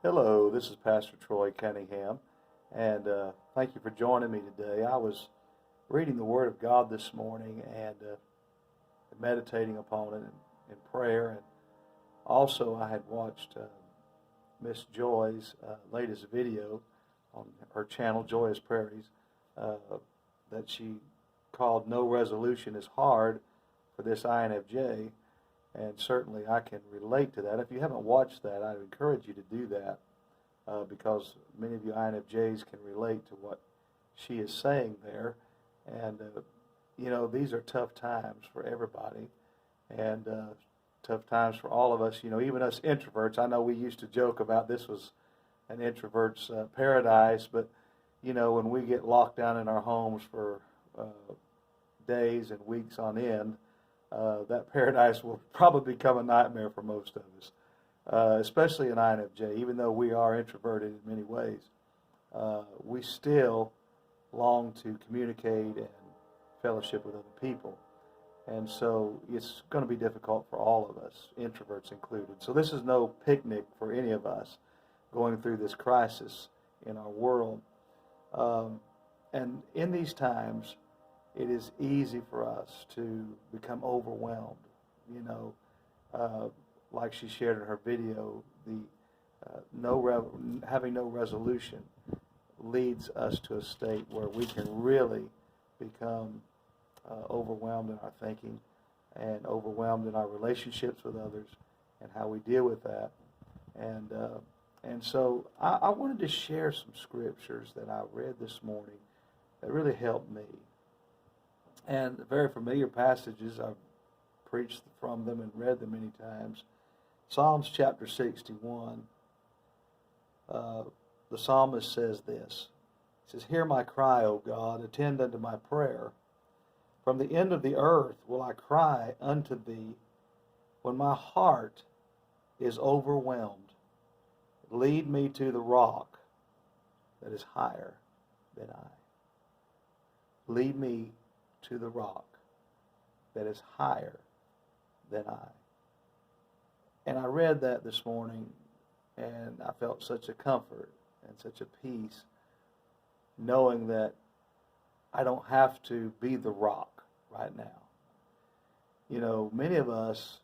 Hello, this is Pastor Troy Cunningham, and thank you for joining me today. I was reading the Word of God this morning and meditating upon it in prayer, and also I had watched Miss Joy's latest video on her channel, Joyous Prairies, uh, that she called "No Resolution is Hard" for this INFJ, and certainly I can relate to that. If you haven't watched that, I encourage you to do that because many of you INFJs can relate to what she is saying there. And, these are tough times for everybody and tough times for all of us. Even us introverts, I know we used to joke about this was an introvert's paradise, but, when we get locked down in our homes for days and weeks on end, that paradise will probably become a nightmare for most of us, especially an INFJ. Even though we are introverted in many ways, we still long to communicate and fellowship with other people. And so it's going to be difficult for all of us, introverts included. So this is no picnic for any of us going through this crisis in our world. And in these times, it is easy for us to become overwhelmed. You know, like she shared in her video, the having no resolution leads us to a state where we can really become overwhelmed in our thinking and overwhelmed in our relationships with others and how we deal with that. And and so I wanted to share some scriptures that I read this morning that really helped me. And very familiar passages. I've preached from them and read them many times. Psalms chapter 61, the psalmist says this. He says, "Hear my cry, O God, attend unto my prayer. From the end of the earth will I cry unto thee when my heart is overwhelmed. Lead me to the rock that is higher than I." Lead me to the rock that is higher than I. And I read that this morning, and I felt such a comfort and such a peace knowing that I don't have to be the rock right now. Many of us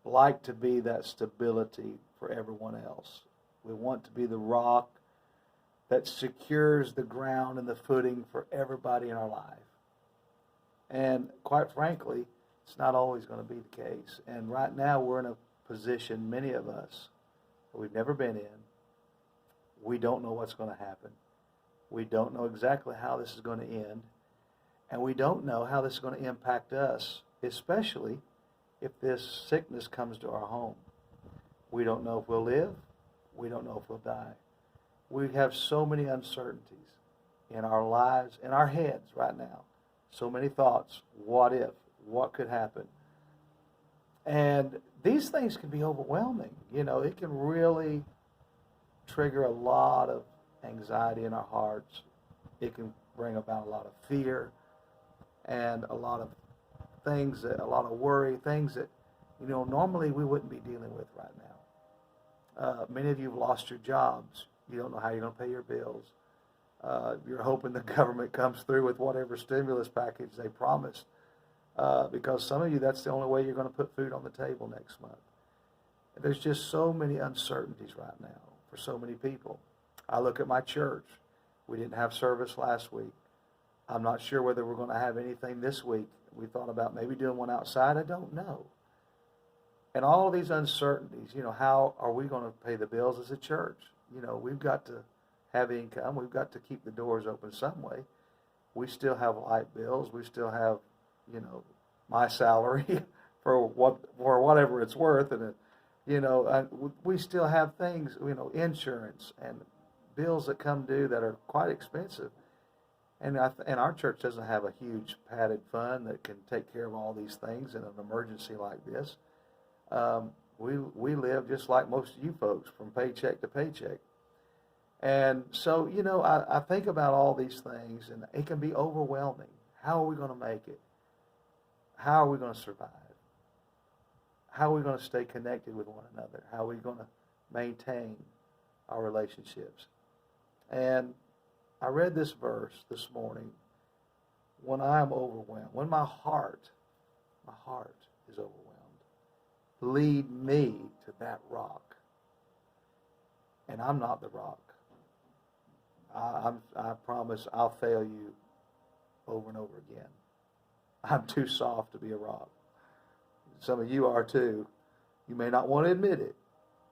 like to be that stability for everyone else. We want to be the rock that secures the ground and the footing for everybody in our life. And quite frankly, it's not always going to be the case. And right now we're in a position, many of us, that we've never been in. We don't know what's going to happen. We don't know exactly how this is going to end. And we don't know how this is going to impact us, especially if this sickness comes to our home. We don't know if we'll live. We don't know if we'll die. We have so many uncertainties in our lives, in our heads right now. So many thoughts. What if? What could happen? And these things can be overwhelming. It can really trigger a lot of anxiety in our hearts. It can bring about a lot of fear and a lot of things, a lot of worry, things that, normally we wouldn't be dealing with right now. Many of you have lost your jobs. You don't know how you're going to pay your bills. You're hoping the government comes through with whatever stimulus package they promised. Because some of you, that's the only way you're going to put food on the table next month. There's just so many uncertainties right now for so many people. I look at my church. We didn't have service last week. I'm not sure whether we're going to have anything this week. We thought about maybe doing one outside. I don't know. And all of these uncertainties, how are we going to pay the bills as a church? We've got to have income. We've got to keep the doors open some way. We still have light bills. We still have, my salary for whatever it's worth, and we still have things, insurance and bills that come due that are quite expensive. And our church doesn't have a huge padded fund that can take care of all these things in an emergency like this. We live just like most of you folks, from paycheck to paycheck. And so, I think about all these things, and it can be overwhelming. How are we going to make it? How are we going to survive? How are we going to stay connected with one another? How are we going to maintain our relationships. And I read this verse this morning when I am overwhelmed, when my heart is overwhelmed. Lead me to that rock. And I'm not the rock. I promise I'll fail you over and over again. I'm too soft to be a rock. Some of you are too. You may not want to admit it,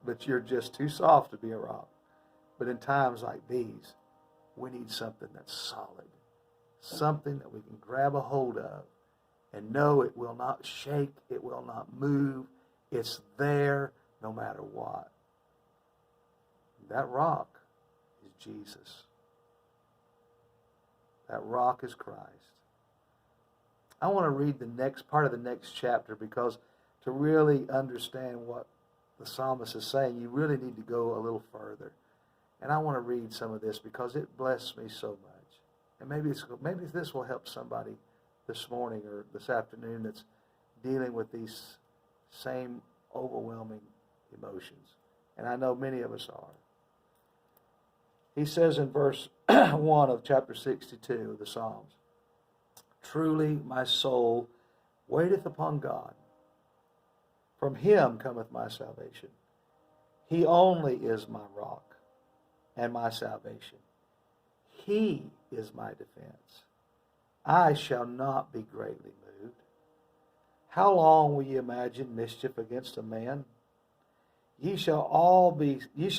but you're just too soft to be a rock. But in times like these, we need something that's solid. Something that we can grab a hold of and know it will not shake, it will not move. It's there no matter what. That rock is Jesus. That rock is Christ. I want to read the next part of the next chapter, because to really understand what the psalmist is saying, you really need to go a little further. And I want to read some of this because it blessed me so much. And maybe this will help somebody this morning or this afternoon that's dealing with these same overwhelming emotions. And I know many of us are. He says in verse 1 of chapter 62 of the Psalms, "Truly my soul waiteth upon God. From him cometh my salvation. He only is my rock and my salvation. He is my defense. I shall not be greatly moved. How long will ye imagine mischief against a man? Ye shall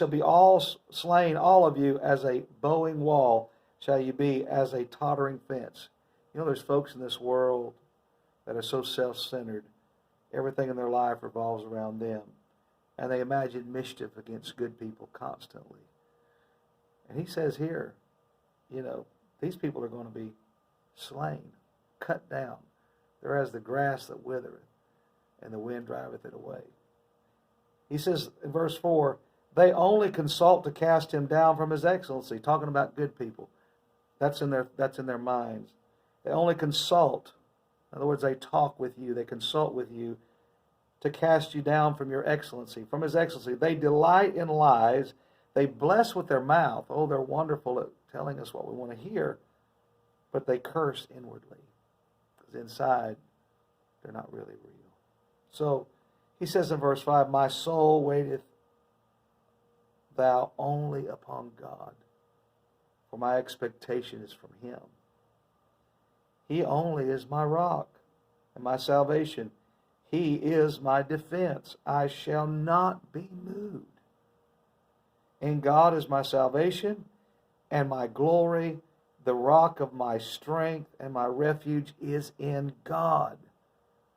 be all slain, all of you, as a bowing wall shall ye be, as a tottering fence." You know, there's folks in this world that are so self-centered. Everything in their life revolves around them. And they imagine mischief against good people constantly. And he says here, you know, these people are going to be slain, cut down. They're as the grass that withereth, and the wind driveth it away. He says in verse 4, they only consult to cast him down from his excellency, talking about good people. That's in their minds. They only consult. In other words, they talk with you, they consult with you to cast you down from your excellency, from his excellency. They delight in lies. They bless with their mouth. Oh, they're wonderful at telling us what we want to hear, but they curse inwardly, because inside they're not really real. So he says in verse 5, "My soul waiteth thou only upon God, for my expectation is from him. He only is my rock and my salvation. He is my defense. I shall not be moved. In God is my salvation and my glory. The rock of my strength and my refuge is in God."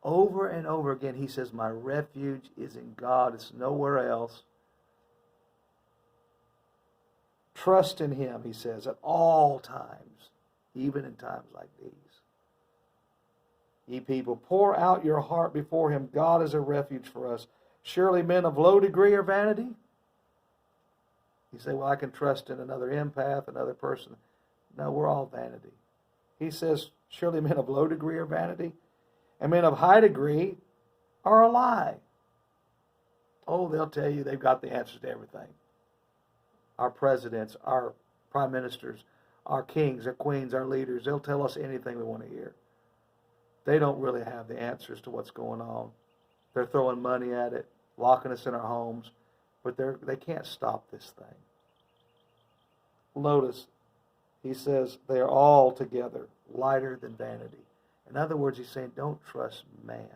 Over and over again, he says, my refuge is in God. It's nowhere else. Trust in him, he says, at all times, even in times like these. Ye people, pour out your heart before him. God is a refuge for us. Surely men of low degree are vanity. You say, well, I can trust in another empath, another person. No, we're all vanity. He says, surely men of low degree are vanity, and men of high degree are a lie. Oh, they'll tell you they've got the answers to everything. Our presidents, our prime ministers, our kings, our queens, our leaders, they'll tell us anything we want to hear. They don't really have the answers to what's going on. They're throwing money at it, locking us in our homes, but they can't stop this thing. Notice, he says, they are all together lighter than vanity. In other words, he's saying, don't trust man,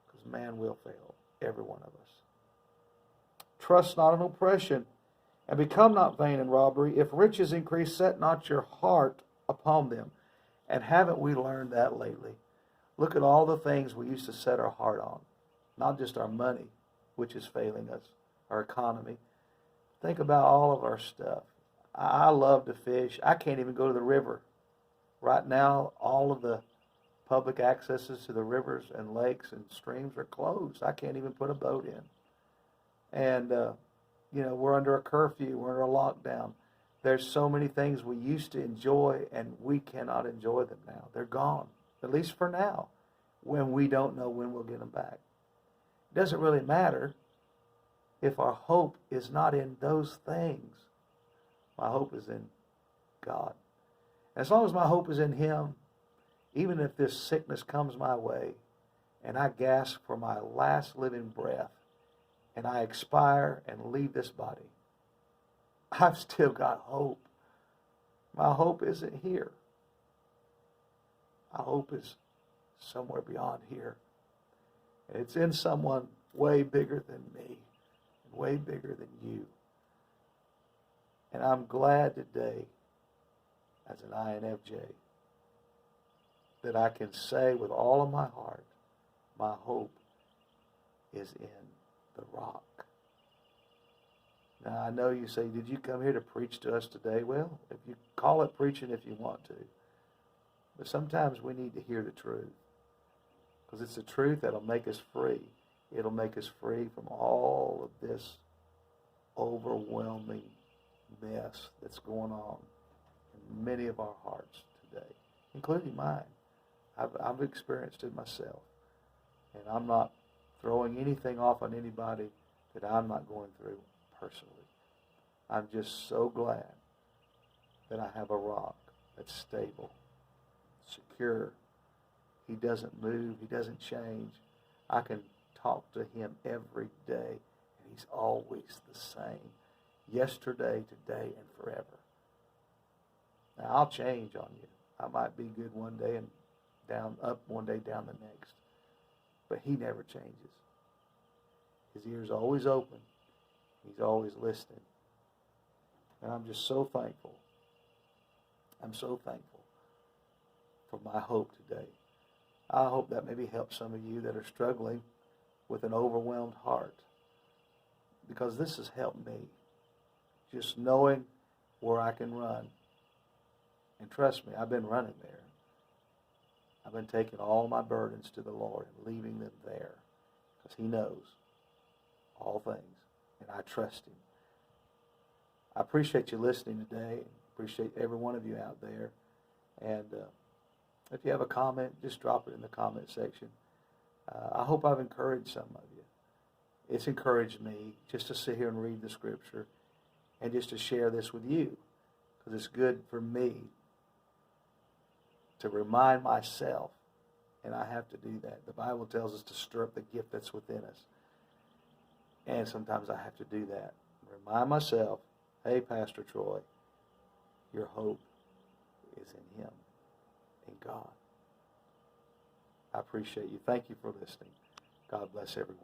because man will fail, every one of us. Trust not in oppression, and become not vain in robbery. If riches increase, set not your heart upon them. And haven't we learned that lately? Look at all the things we used to set our heart on. Not just our money, which is failing us, our economy. Think about all of our stuff. I love to fish. I can't even go to the river. Right now, all of the public accesses to the rivers and lakes and streams are closed. I can't even put a boat in. And, we're under a curfew. We're under a lockdown. There's so many things we used to enjoy, and we cannot enjoy them now. They're gone, at least for now, when we don't know when we'll get them back. It doesn't really matter if our hope is not in those things. My hope is in God. As long as my hope is in Him, even if this sickness comes my way and I gasp for my last living breath and I expire and leave this body, I've still got hope. My hope isn't here. My hope is somewhere beyond here. And it's in someone way bigger than me, and way bigger than you. And I'm glad today, as an INFJ, that I can say with all of my heart, my hope is in the rock. Now, I know you say, did you come here to preach to us today? Well, if you call it preaching if you want to. But sometimes we need to hear the truth. Because it's the truth that'll make us free. It'll make us free from all of this overwhelming mess that's going on in many of our hearts today, including mine. I've experienced it myself. And I'm not throwing anything off on anybody that I'm not going through personally. I'm just so glad that I have a rock that's stable, secure. He doesn't move. He doesn't change. I can talk to Him every day, and He's always the same. Yesterday, today, and forever. Now, I'll change on you. I might be good one day and up one day, down the next. But He never changes. His ears are always open. He's always listening. And I'm just so thankful. I'm so thankful for my hope today. I hope that maybe helps some of you that are struggling with an overwhelmed heart. Because this has helped me. Just knowing where I can run. And trust me, I've been running there. I've been taking all my burdens to the Lord and leaving them there. Because He knows all things. And I trust Him. I appreciate you listening today. Appreciate every one of you out there. And if you have a comment, just drop it in the comment section. I hope I've encouraged some of you. It's encouraged me just to sit here and read the Scripture and just to share this with you. Because it's good for me to remind myself, and I have to do that. The Bible tells us to stir up the gift that's within us. And sometimes I have to do that. Remind myself, hey, Pastor Troy, your hope is in Him, in God. I appreciate you. Thank you for listening. God bless everyone.